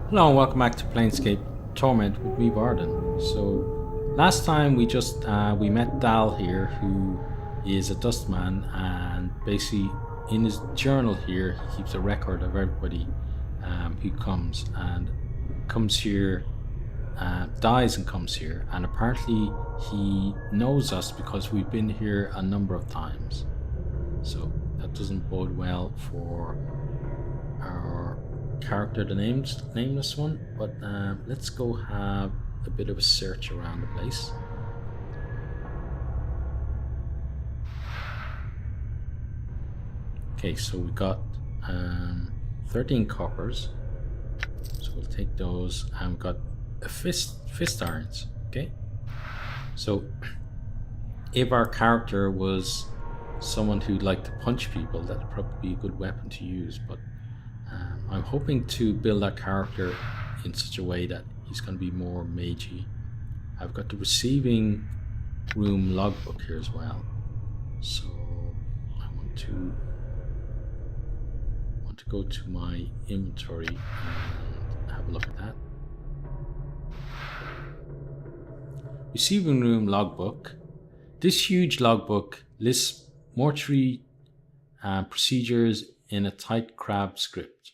Hello and welcome back to Planescape Torment with me, Bardon. So last time we met Dal here, who is a dustman, and basically in his journal here he keeps a record of everybody who comes here, dies and comes here, and apparently he knows us because we've been here a number of times. So that doesn't bode well for our character, the nameless one, but let's go have a bit of a search around the place. Okay, so we got 13 coppers, so we'll take those, and we've got a fist irons. Okay, so if our character was someone who'd like to punch people, that'd probably be a good weapon to use, but I'm hoping to build that character in such a way that he's going to be more magey. I've got the receiving room logbook here as well, so I want to go to my inventory and have a look at that. Receiving room logbook. This huge logbook lists mortuary procedures in a tight crab script.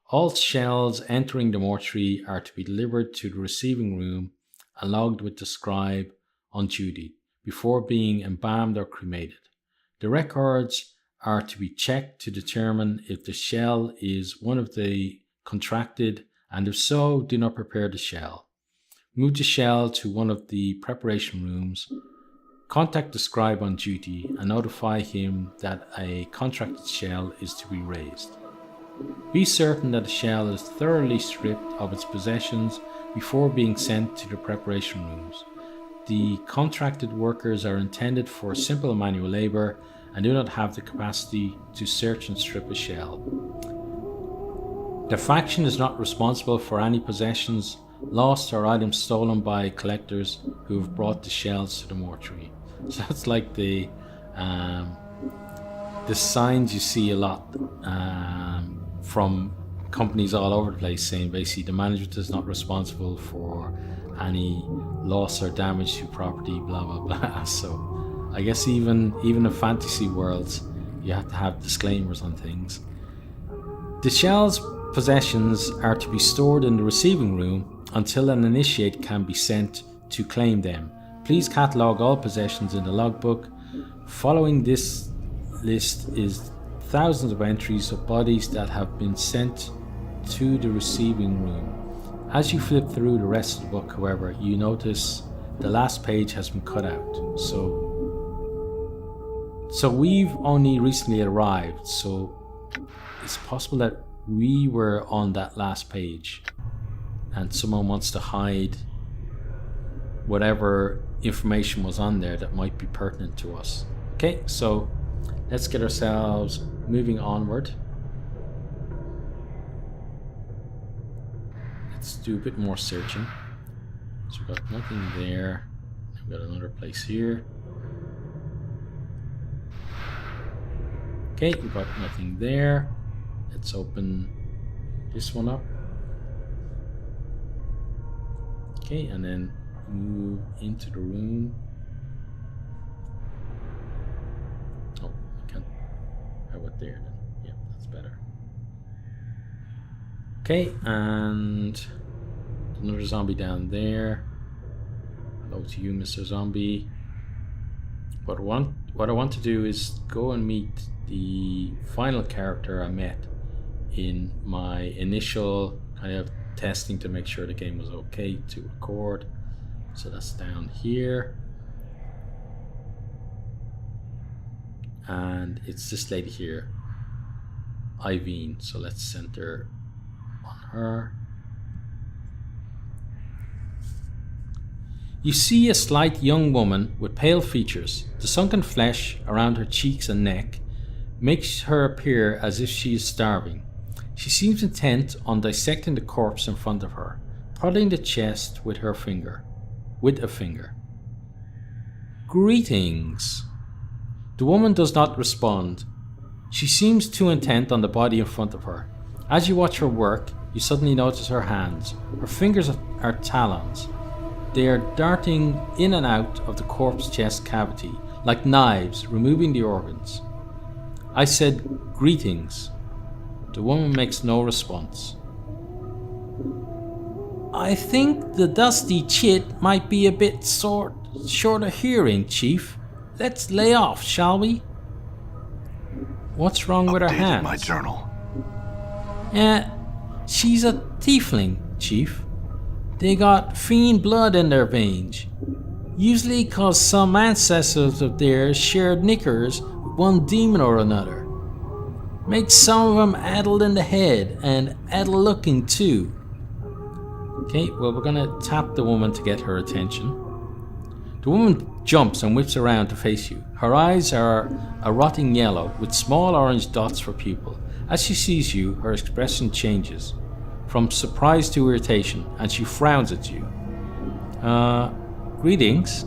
All shells entering the mortuary are to be delivered to the receiving room and logged with the scribe on duty before being embalmed or cremated. The records are to be checked to determine if the shell is one of the contracted, and if so, do not prepare the shell. Move the shell to one of the preparation rooms. Contact the scribe on duty and notify him that a contracted shell is to be raised. Be certain that the shell is thoroughly stripped of its possessions before being sent to the preparation rooms. The contracted workers are intended for simple manual labor and do not have the capacity to search and strip a shell. The faction is not responsible for any possessions lost or items stolen by collectors who have brought the shells to the mortuary. So that's like the signs you see a lot from companies all over the place, saying basically the management is not responsible for any loss or damage to property, blah blah blah. So I guess even in fantasy worlds you have to have disclaimers on things. The shell's possessions are to be stored in the receiving room until an initiate can be sent to claim them. Please catalogue all possessions in the logbook. Following this list is thousands of entries of bodies that have been sent to the receiving room. As you flip through the rest of the book, however, you notice the last page has been cut out. So we've only recently arrived, so it's possible that we were on that last page and someone wants to hide whatever information was on there that might be pertinent to us. Okay, so let's get ourselves moving onward. Let's do a bit more searching. So we've got nothing there. We've got another place here. Okay, we've got nothing there. Let's open this one up. Okay, and then move into the room. Oh, I can't. How about there then? Yeah, that's better. Okay, and another zombie down there. Hello to you, Mr. Zombie. What I want to do is go and meet the final character I met in my initial kind of testing to make sure the game was okay to record. So that's down here, and it's this lady here, Ei-Vene. So let's center on her. You see a slight young woman with pale features. The sunken flesh around her cheeks and neck makes her appear as if she is starving. She seems intent on dissecting the corpse in front of her, prodding the chest with a finger. Greetings. The woman does not respond. She seems too intent on the body in front of her. As you watch her work, you suddenly notice her hands. Her fingers are talons. They are darting in and out of the corpse chest cavity, like knives, removing the organs. I said, "Greetings." The woman makes no response. "I think the dusty chit might be a bit short of hearing, Chief. Let's lay off, shall we?" "What's wrong with her hands?" My journal. She's a tiefling, Chief. They got fiend blood in their veins. Usually 'cause some ancestors of theirs shared knickers with one demon or another. Makes some of them addled in the head and addle looking too. Okay, well, we're gonna tap the woman to get her attention. The woman jumps and whips around to face you. Her eyes are a rotting yellow with small orange dots for pupil. As she sees you, her expression changes from surprise to irritation, and she frowns at you. Greetings.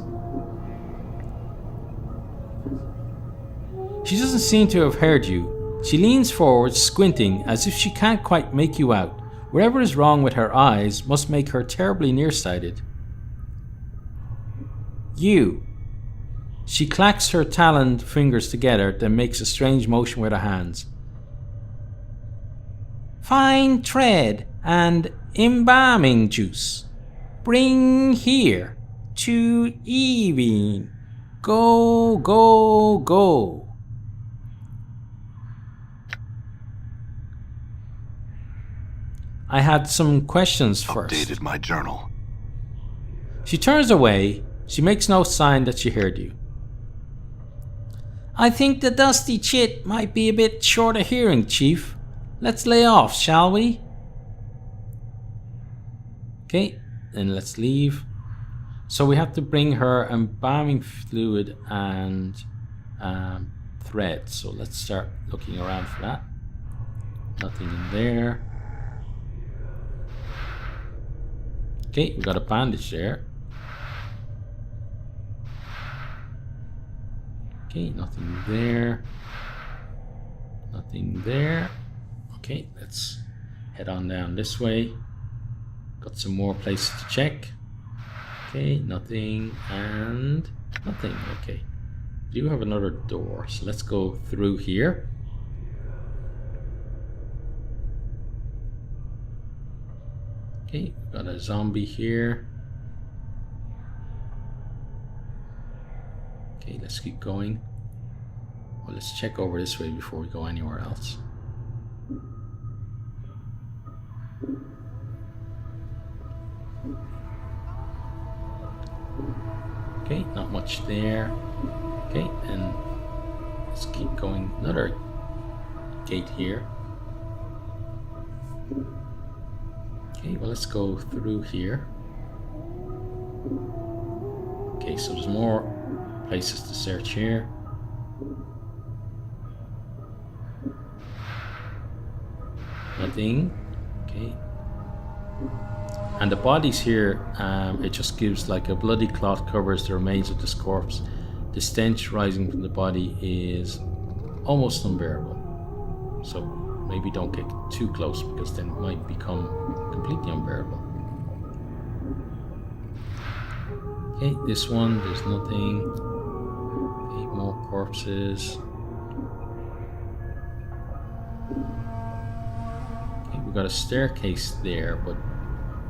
She doesn't seem to have heard you. She leans forward, squinting as if she can't quite make you out. Whatever is wrong with her eyes must make her terribly nearsighted. You. She clacks her taloned fingers together, then makes a strange motion with her hands. Fine thread and embalming juice. Bring here to Ei-Vene. Go, go, go. I had some questions first. Updated my journal. She turns away. She makes no sign that she heard you. I think the dusty chit might be a bit short of hearing, Chief. Let's lay off, shall we? Okay, then let's leave. So we have to bring her embalming fluid and thread. So let's start looking around for that. Nothing in there. Okay, we got a bandage there. Okay, nothing there. Nothing there. Okay, let's head on down this way. Got some more places to check. Okay, nothing and nothing. Okay, we do have another door, so let's go through here. Okay, got a zombie here. Okay, let's keep going. Well, let's check over this way before we go anywhere else. Okay, not much there. Okay, and let's keep going. Another gate here. Okay, well, let's go through here. Okay, so there's more places to search here. Nothing. Okay. And the bodies here, it just gives like a bloody cloth covers the remains of this corpse. The stench rising from the body is almost unbearable. So maybe don't get too close, because then it might become completely unbearable. Okay, this one, there's nothing. Okay, more corpses. Okay, we've got a staircase there, but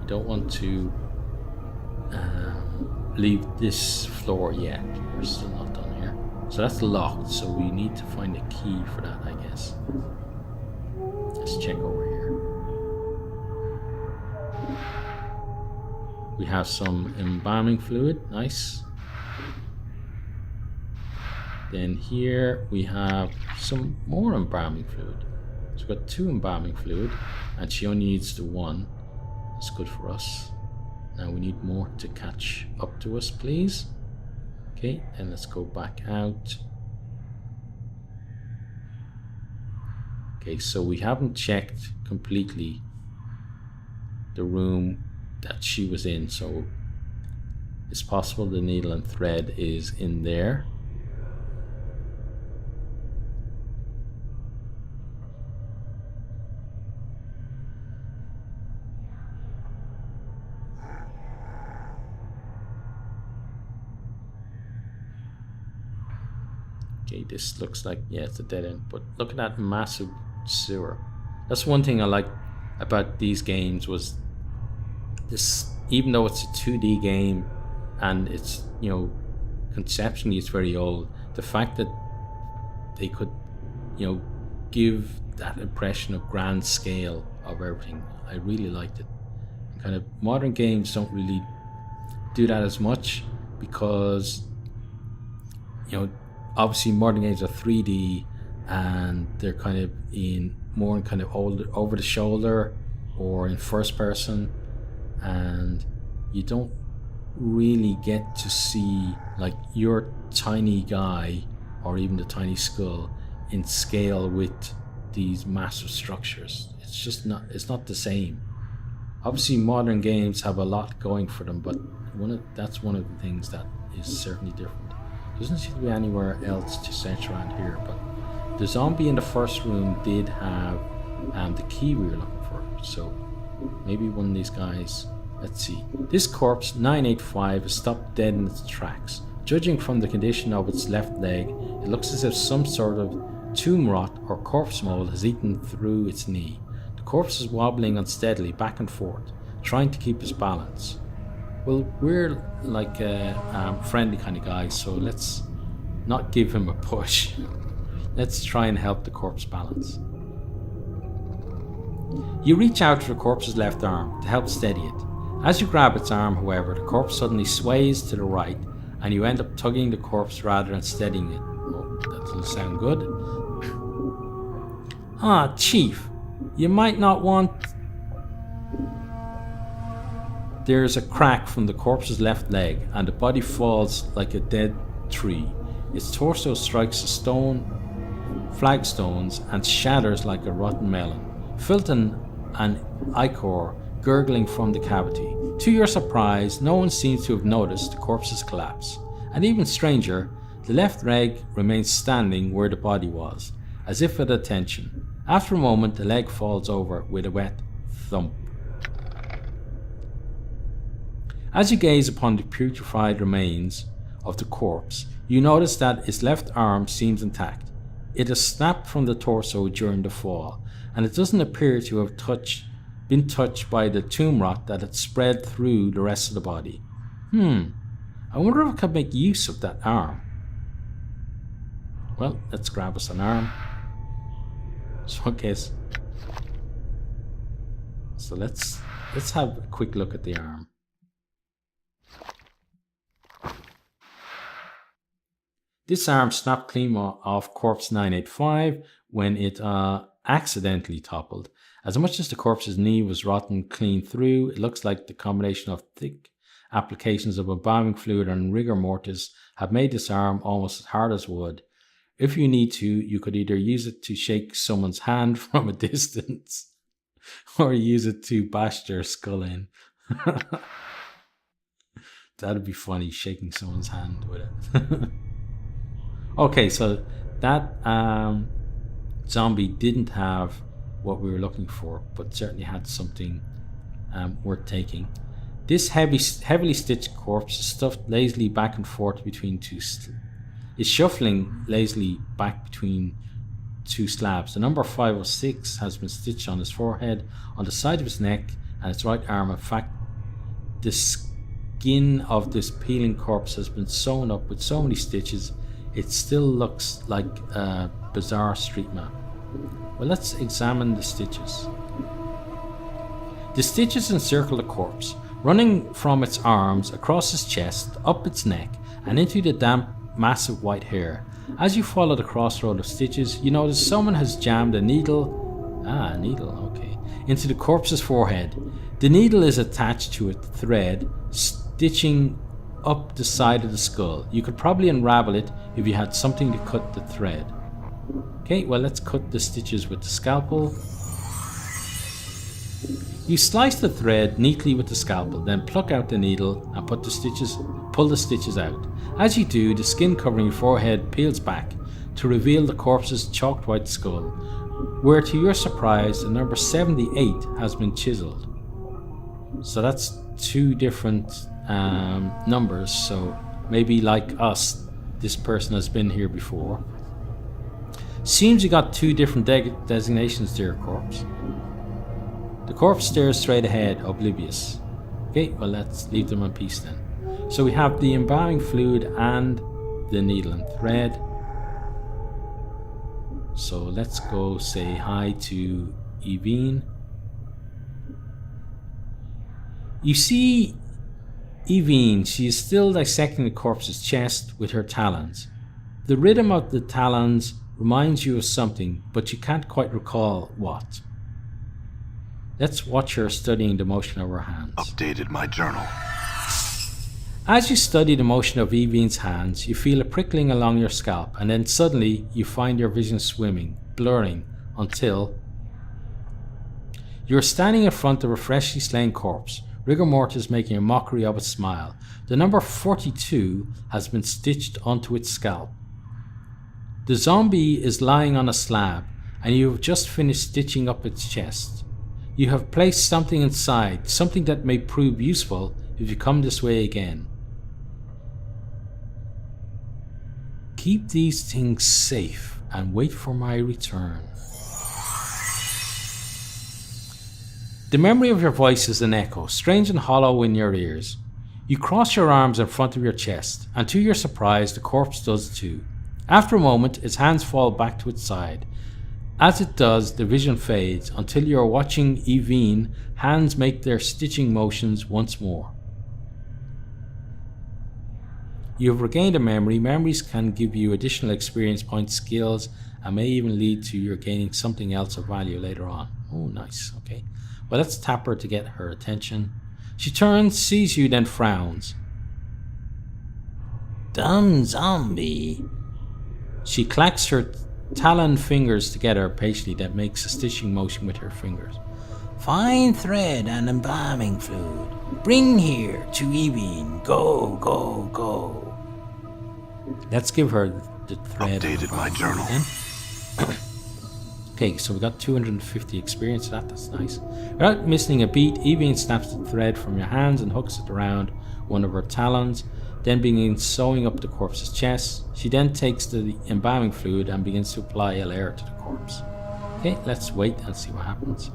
we don't want to leave this floor yet. We're still not done here. So that's locked, so we need to find a key for that, I guess. Let's check over here. We have some embalming fluid, nice. Then here we have some more embalming fluid. So we've got 2 embalming fluid, and she only needs the 1. That's good for us. Now we need more to catch up to us, please. Okay, and let's go back out. Okay, so we haven't checked completely the room that she was in, so it's possible the needle and thread is in there. Okay, this looks like, yeah, it's a dead end, but look at that massive sewer. That's one thing I like about these games, was this, even though it's a 2D game and it's, you know, conceptually it's very old, the fact that they could, you know, give that impression of grand scale of everything, I really liked it. And kind of modern games don't really do that as much, because, you know, obviously modern games are 3D and they're kind of more in kind of over the shoulder or in first person, and you don't really get to see like your tiny guy or even the tiny skull in scale with these massive structures. It's just not, it's not the same. Obviously modern games have a lot going for them, but that's one of the things that is certainly different. Doesn't seem to be anywhere else to search around here, but the zombie in the first room did have the key we were looking for, so maybe one of these guys. Let's see. This corpse 985 is stopped dead in its tracks. Judging from the condition of its left leg, it looks as if some sort of tomb rot or corpse mold has eaten through its knee. The corpse is wobbling unsteadily back and forth, trying to keep its balance. Well, we're like a friendly kind of guys, so let's not give him a push. Let's try and help the corpse balance. You reach out to the corpse's left arm to help steady it. As you grab its arm, however, the corpse suddenly sways to the right and you end up tugging the corpse rather than steadying it. Oh, that doesn't sound good. Ah, Chief, you might not want... There's a crack from the corpse's left leg and the body falls like a dead tree. Its torso strikes the stone flagstones and shatters like a rotten melon. Filton and Ichor gurgling from the cavity. To your surprise, no one seems to have noticed the corpse's collapse. And even stranger, the left leg remains standing where the body was, as if at attention. After a moment, the leg falls over with a wet thump. As you gaze upon the putrefied remains of the corpse, you notice that its left arm seems intact. It has snapped from the torso during the fall, and it doesn't appear to have been touched by the tomb rot that had spread through the rest of the body. I wonder if I could make use of that arm. Well, let's grab us an arm. So let's have a quick look at the arm. This arm snapped clean off corpse 985 when it accidentally toppled. As much as the corpse's knee was rotten clean through, it looks like the combination of thick applications of embalming fluid and rigor mortis have made this arm almost as hard as wood. If you need to, you could either use it to shake someone's hand from a distance, or use it to bash their skull in. That'd be funny, shaking someone's hand with it. Okay, so that zombie didn't have what we were looking for, but certainly had something worth taking. This heavily stitched corpse is stuffed lazily back and forth between is shuffling lazily back between two slabs. The number 506 has been stitched on his forehead, on the side of his neck, and his right arm. In fact, the skin of this peeling corpse has been sewn up with so many stitches, it still looks like a bizarre street map. Well, let's examine the stitches. The stitches encircle the corpse, running from its arms, across its chest, up its neck, and into the damp, massive white hair. As you follow the crossroad of stitches, you notice someone has jammed a needle, into the corpse's forehead. The needle is attached to a thread, stitching up the side of the skull. You could probably unravel it if you had something to cut the thread. Okay, well, let's cut the stitches with the scalpel. You slice the thread neatly with the scalpel, then pluck out the needle and pull the stitches out. As you do, the skin covering your forehead peels back to reveal the corpse's chalked white skull, where to your surprise the number 78 has been chiseled. So that's two different numbers, so maybe like us, this person has been here before. Seems you got two different designations there, corpse. The corpse stares straight ahead, oblivious. Okay, well let's leave them in peace then. So we have the embalming fluid and the needle and thread. So let's go say hi to Ei-Vene. You see Ei-Vene, she is still dissecting the corpse's chest with her talons. The rhythm of the talons reminds you of something, but you can't quite recall what. Let's watch her studying the motion of her hands. Updated my journal. As you study the motion of Ei-Vene's hands, you feel a prickling along your scalp, and then suddenly you find your vision swimming, blurring, until you're standing in front of a freshly slain corpse, rigor mortis making a mockery of its smile. The number 42 has been stitched onto its scalp. The zombie is lying on a slab, and you have just finished stitching up its chest. You have placed something inside, something that may prove useful if you come this way again. Keep these things safe and wait for my return. The memory of your voice is an echo, strange and hollow in your ears. You cross your arms in front of your chest, and to your surprise, the corpse does too. After a moment, its hands fall back to its side. As it does, the vision fades until you are watching Ei-Vene hands make their stitching motions once more. You have regained a memory. Memories can give you additional experience points, skills, and may even lead to your gaining something else of value later on. Oh, nice. Okay. Well, let's tap her to get her attention. She turns, sees you, then frowns. Dumb zombie. She clacks her talon fingers together patiently that makes a stitching motion with her fingers. Fine thread and embalming fluid. Bring here to Ei-Vene. Go, go, go. Let's give her the thread. Updated my journal. Okay, so we got 250 experience. That's nice. Without missing a beat, Ei-Vene snaps the thread from your hands and hooks it around one of her talons, then begins sewing up the corpse's chest. She then takes the embalming fluid and begins to apply a layer to the corpse. Okay, let's wait and see what happens.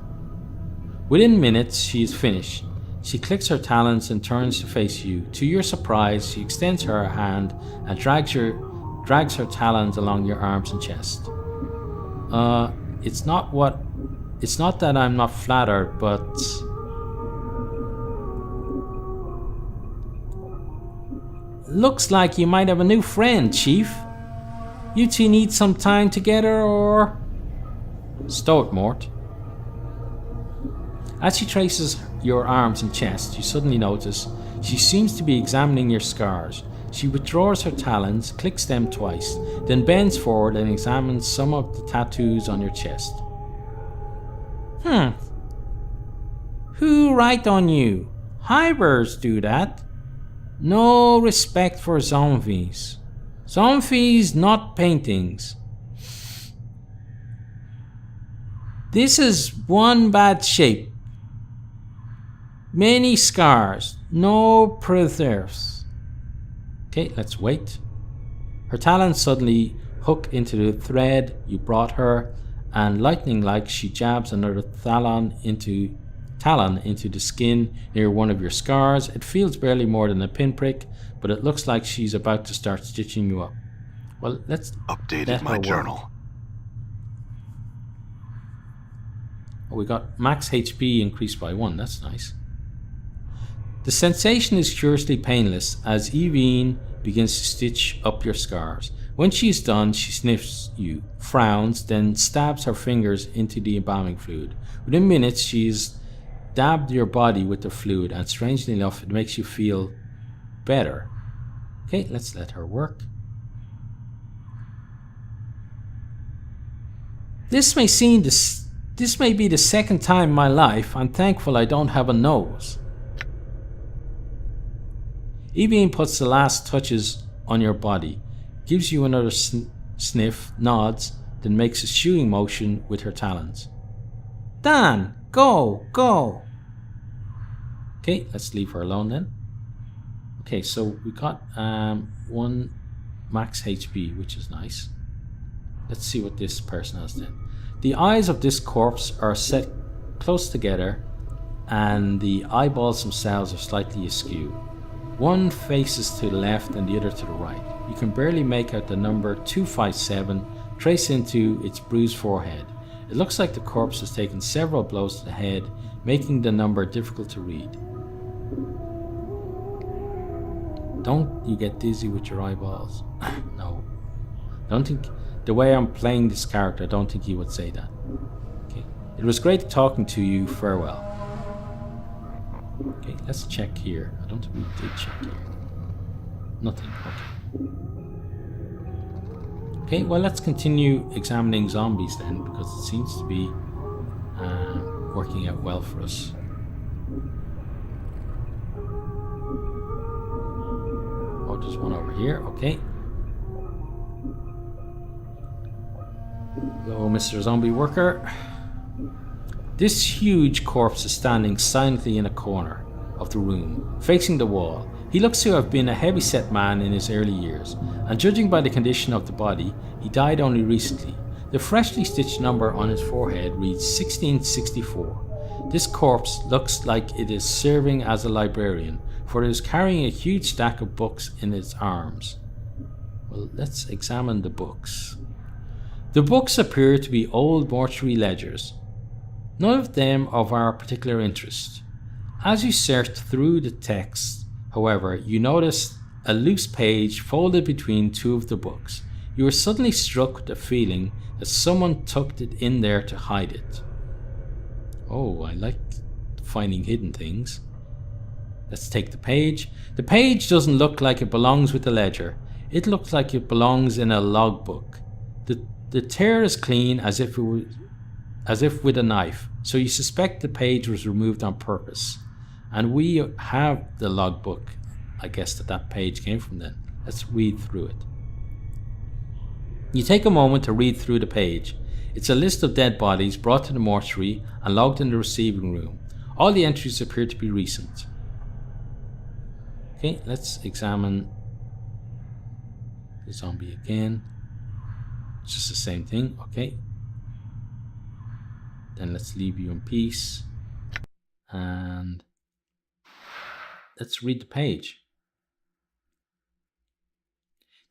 Within minutes, she is finished. She clicks her talons and turns to face you. To your surprise, she extends her hand and drags her talons along your arms and chest. It's not that I'm not flattered, but looks like you might have a new friend, Chief. You two need some time together, or stow it, Mort. As she traces your arms and chest, you suddenly notice she seems to be examining your scars. She withdraws her talons, clicks them twice, then bends forward and examines some of the tattoos on your chest. Who write on you? Hivers do that. No respect for zombies. Zombies, not paintings. This is one bad shape. Many scars, no preserves. Okay, let's wait. Her talons suddenly hook into the thread you brought her, and lightning-like she jabs another talon into the skin near one of your scars. It feels barely more than a pinprick, but it looks like she's about to start stitching you up. Well, let's updated my journal. Oh, we got max HP increased by 1. That's nice. The sensation is curiously painless as Ei-Vene begins to stitch up your scars. When she is done, she sniffs you, frowns, then stabs her fingers into the embalming fluid. Within minutes, she's dabbed your body with the fluid, and strangely enough, it makes you feel better. Okay, let's let her work. This may be the second time in my life. I'm thankful I don't have a nose. Ei-Vene puts the last touches on your body, gives you another sniff, nods, then makes a shooing motion with her talons. Dan, go, go. Okay, let's leave her alone then. Okay, so we got 1 max HP, which is nice. Let's see what this person has done. The eyes of this corpse are set close together and the eyeballs themselves are slightly askew. One faces to the left and the other to the right. You can barely make out the number 257 traced into its bruised forehead. It looks like the corpse has taken several blows to the head, making the number difficult to read. Don't you get dizzy with your eyeballs? No. Don't think, the way I'm playing this character, I don't think he would say that. Okay. It was great talking to you. Farewell. Okay, let's check here. I don't think we did check here. Nothing. Okay, well, let's continue examining zombies then, because it seems to be working out well for us. Oh, there's one over here. Okay. Hello, Mr. Zombie Worker. This huge corpse is standing silently in a corner of the room, facing the wall. He looks to have been a heavy-set man in his early years, and judging by the condition of the body, he died only recently. The freshly stitched number on his forehead reads 1664. This corpse looks like it is serving as a librarian, for it is carrying a huge stack of books in its arms. Well, let's examine the books. The books appear to be old mortuary ledgers, none of them of our particular interest. As you search through the text, however, you notice a loose page folded between two of the books. You are suddenly struck with the feeling that someone tucked it in there to hide it. Oh, I like finding hidden things. Let's take the page. The page doesn't look like it belongs with the ledger. It looks like it belongs in a logbook. The tear is clean as if with a knife, so you suspect the page was removed on purpose. And we have the logbook, I guess that page came from then. Let's read through it. You take a moment to read through the page. It's a list of dead bodies brought to the mortuary and logged in the receiving room. All the entries appear to be recent. Okay, let's examine the zombie again. It's just the same thing, okay. Then let's leave you in peace. And let's read the page.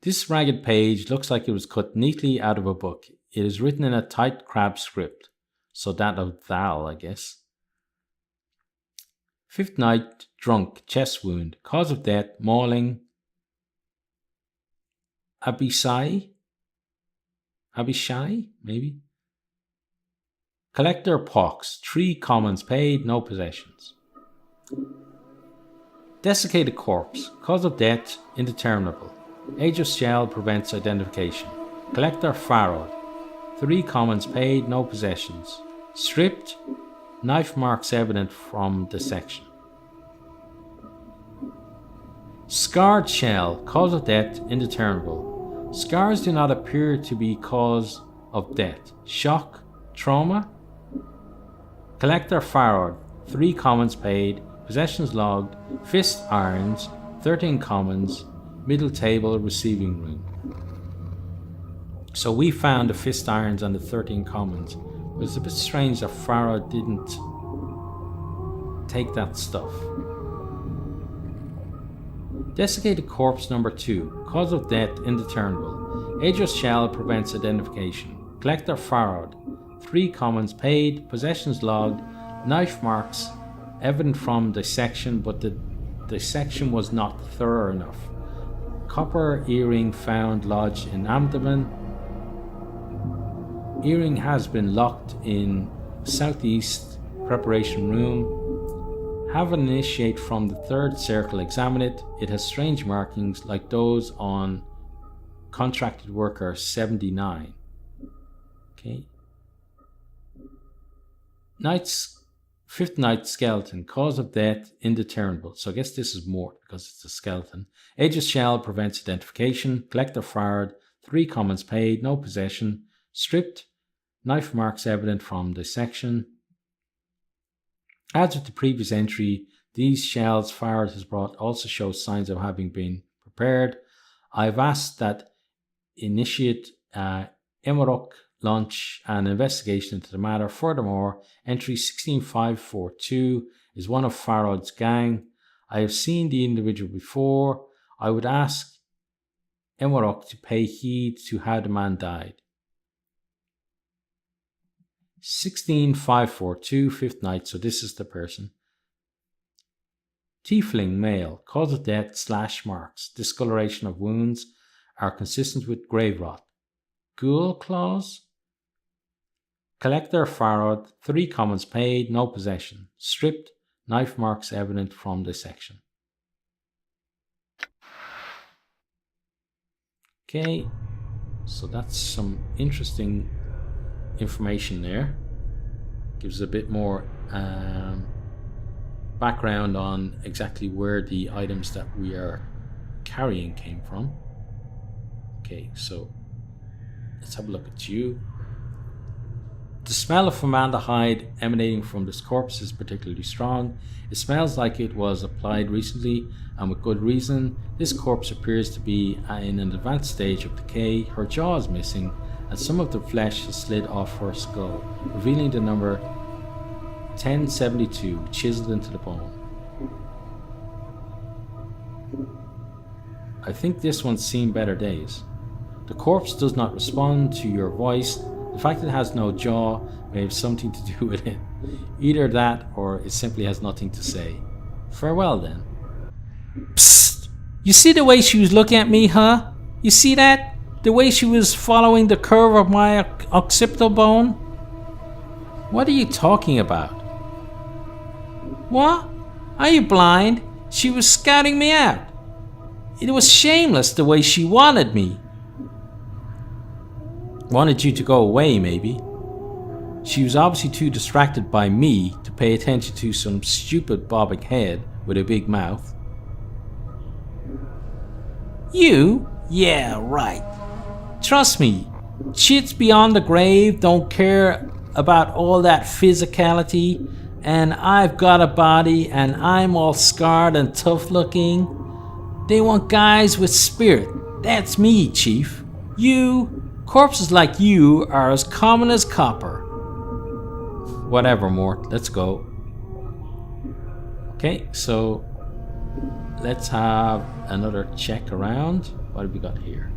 This ragged page looks like it was cut neatly out of a book. It is written in a tight crab script. So that of Val, I guess. 5th night, drunk, chest wound. Cause of death, mauling. Abishai, maybe? Collector pox. 3 commons paid, no possessions. Desiccated corpse. Cause of death, indeterminable. Age of shell prevents identification. Collector Pharaoh. 3 commons paid, no possessions. Stripped. Knife marks evident from dissection. Scarred shell. Cause of death, indeterminable. Scars do not appear to be cause of death. Shock. Trauma. Collector Pharaoh. 3 commons paid. Possessions logged. Fist irons. 13 commons. Middle table receiving room. So we found the fist irons and the 13 commons. But it's a bit strange that Pharaoh didn't take that stuff. Desiccated corpse number 2. Cause of death indeterminable. Age of shell prevents identification. Collector Pharaoh. 3 commons paid. Possessions logged. Knife marks evident from dissection, but the dissection was not thorough enough. Copper earring found lodged in abdomen. Earring has been locked in southeast preparation room. Have an initiate from the 3rd circle examine it. It has strange markings like those on contracted worker 79. Okay. 5th night skeleton. Cause of death indeterminable. So I guess this is more because it's a skeleton. Age of shell prevents identification. Collector fired. 3 commons paid. No possession. Stripped. Knife marks evident from dissection. As with the previous entry, these shells fired has brought also show signs of having been prepared. I've asked that initiate Emerok launch an investigation into the matter. Furthermore, entry 16542 is one of Farod's gang. I have seen the individual before. I would ask Emerok to pay heed to how the man died. 16542, fifth night, so this is the person. Tiefling male, cause of death, slash marks, discoloration of wounds are consistent with grave rot. Ghoul claws. Collector Farod, 3 commons paid, no possession. Stripped, knife marks evident from dissection. Okay, so that's some interesting information there. Gives a bit more background on exactly where the items that we are carrying came from. Okay, so let's have a look at you. The smell of formaldehyde emanating from this corpse is particularly strong. It smells like it was applied recently, and with good reason. This corpse appears to be in an advanced stage of decay. Her jaw is missing, and some of the flesh has slid off her skull, revealing the number 1072 chiseled into the bone. I think this one's seen better days. The corpse does not respond to your voice. The fact it has no jaw may have something to do with it. Either that, or it simply has nothing to say. Farewell then. Psst! You see the way she was looking at me, huh? You see that? The way she was following the curve of my occipital bone? What are you talking about? What? Are you blind? She was scouting me out. It was shameless the way she wanted me. Wanted you to go away, maybe. She was obviously too distracted by me to pay attention to some stupid bobbing head with a big mouth. You? Yeah, right. Trust me, chits beyond the grave don't care about all that physicality, and I've got a body and I'm all scarred and tough looking. They want guys with spirit. That's me, Chief. Corpses like you are as common as copper. Whatever, Mort. Let's go. Okay, so let's have another check around. What have we got here?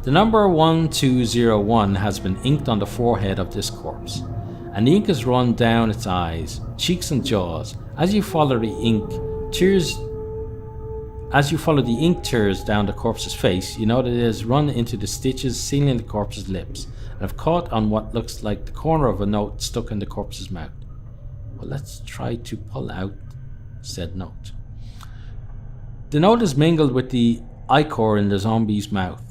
The number 1201 has been inked on the forehead of this corpse, and the ink has run down its eyes, cheeks and jaws. As you follow the ink tears down the corpse's face, you know that it has run into the stitches sealing the corpse's lips and have caught on what looks like the corner of a note stuck in the corpse's mouth. Well, let's try to pull out said note. The note is mingled with the ichor in the zombie's mouth.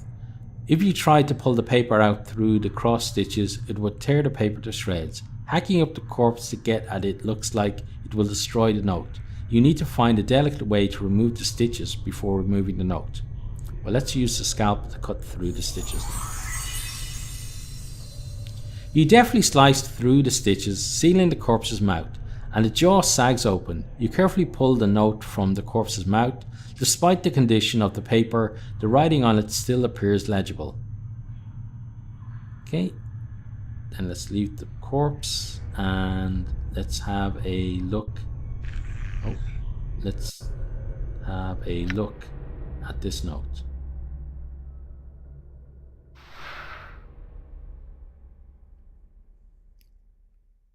If you tried to pull the paper out through the cross stitches, it would tear the paper to shreds. Hacking up the corpse to get at it looks like it will destroy the note. You need to find a delicate way to remove the stitches before removing the note. Well, let's use the scalpel to cut through the stitches. You deftly sliced through the stitches, sealing the corpse's mouth, and the jaw sags open. You carefully pull the note from the corpse's mouth. Despite the condition of the paper, the writing on it still appears legible. Okay, then let's leave the corpse and let's have a look. Let's have a look at this note.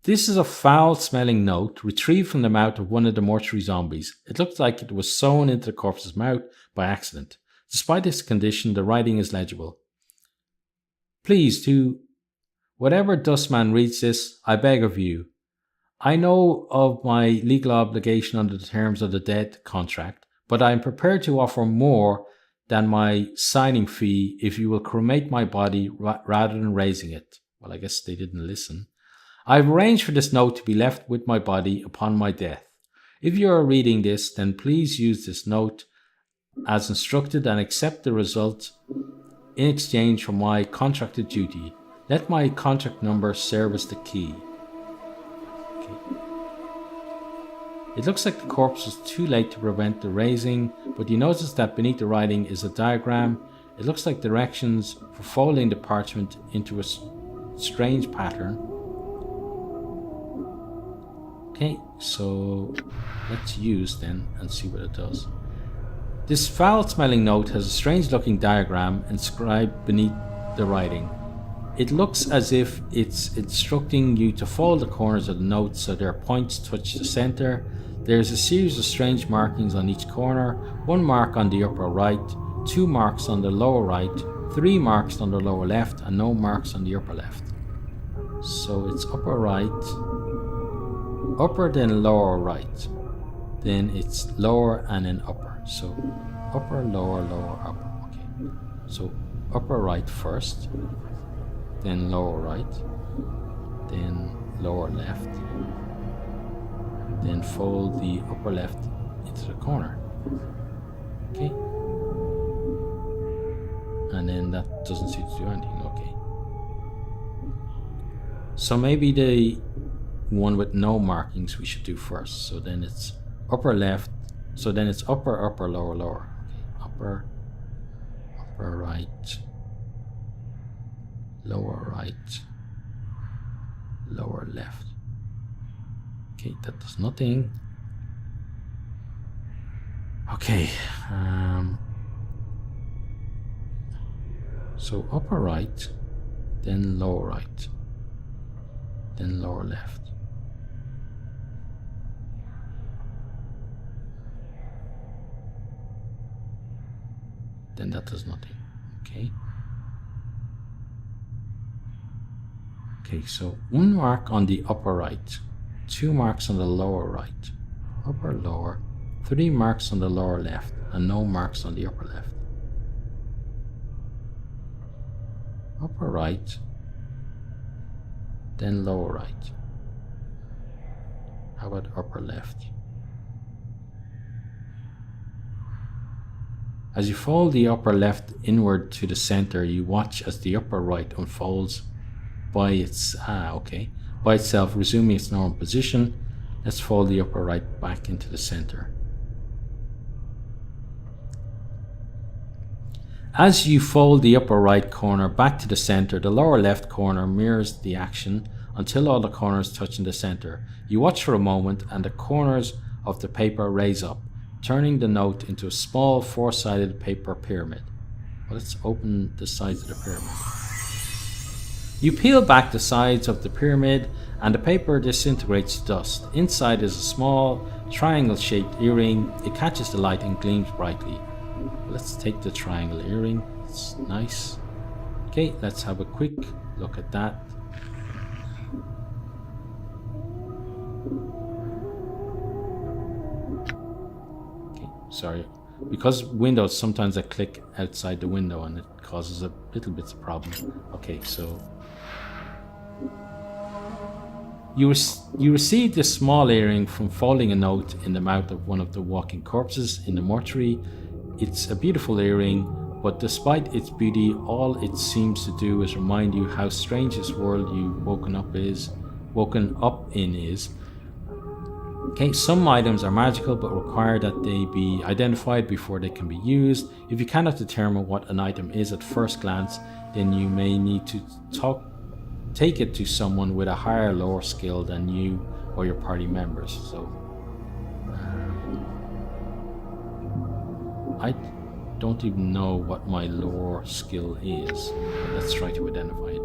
This is a foul-smelling note retrieved from the mouth of one of the mortuary zombies. It looks like it was sewn into the corpse's mouth by accident. Despite this condition, the writing is legible. Please, to whatever dustman reads this, I beg of you. I know of my legal obligation under the terms of the death contract, but I am prepared to offer more than my signing fee if you will cremate my body rather than raising it. Well, I guess they didn't listen. I've arranged for this note to be left with my body upon my death. If you are reading this, then please use this note as instructed and accept the result in exchange for my contracted duty. Let my contract number serve as the key. Okay. It looks like the corpse was too late to prevent the raising, but you notice that beneath the writing is a diagram. It looks like directions for folding the parchment into a strange pattern. Okay, so let's use then and see what it does. This foul-smelling note has a strange-looking diagram inscribed beneath the writing. It looks as if it's instructing you to fold the corners of the note so their points touch the center. There's a series of strange markings on each corner, 1 mark on the upper right, 2 marks on the lower right, 3 marks on the lower left, and no marks on the upper left. So it's upper right, upper then lower right, then it's lower and then upper. So upper, lower, lower, upper. Okay. So upper right first, then lower right, then lower left, then fold the upper left into the corner. Okay. And then that doesn't seem to do anything. Okay. So maybe the one with no markings we should do first. So then it's upper left. So then it's upper, upper, lower, lower. Okay. Upper, upper right, lower right, lower left. Okay, that does nothing. Okay. So upper right, then lower right, then lower left. Then that does nothing. Okay. Okay, so 1 mark on the upper right, 2 marks on the lower right, upper, lower, 3 marks on the lower left, and no marks on the upper left. Upper right, then lower right. How about upper left? As you fold the upper left inward to the center, you watch as the upper right unfolds by itself, resuming its normal position. Let's fold the upper right back into the center. As you fold the upper right corner back to the center, the lower left corner mirrors the action until all the corners touch in the center. You watch for a moment and the corners of the paper raise up, turning the note into a small 4-sided paper pyramid. Well, let's open the sides of the pyramid. You peel back the sides of the pyramid and the paper disintegrates to dust. Inside is a small triangle-shaped earring. It catches the light and gleams brightly. Let's take the triangle earring. It's nice. Okay, let's have a quick look at that. Okay, sorry. Because Windows, sometimes I click outside the window and it causes a little bit of problem. Okay, so you received this small earring from folding a note in the mouth of one of the walking corpses in the mortuary. It's a beautiful earring, but despite its beauty, all it seems to do is remind you how strange this world you've woken up in is. Okay, some items are magical but require that they be identified before they can be used. If you cannot determine what an item is at first glance, then you may need to take it to someone with a higher lore skill than you or your party members. So I don't even know what my lore skill is. Let's try to identify it.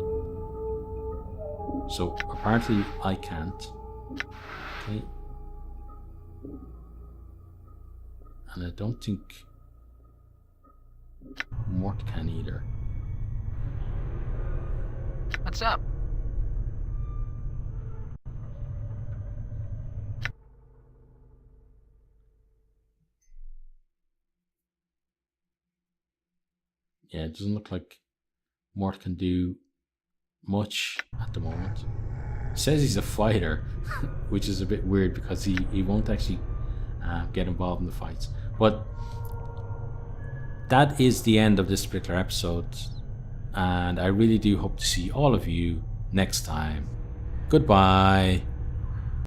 So apparently I can't. Okay. And I don't think Mort can either. What's up? Yeah, it doesn't look like Mort can do much at the moment. He says he's a fighter, which is a bit weird because he won't actually get involved in the fights. But that is the end of this particular episode, and I really do hope to see all of you next time. Goodbye.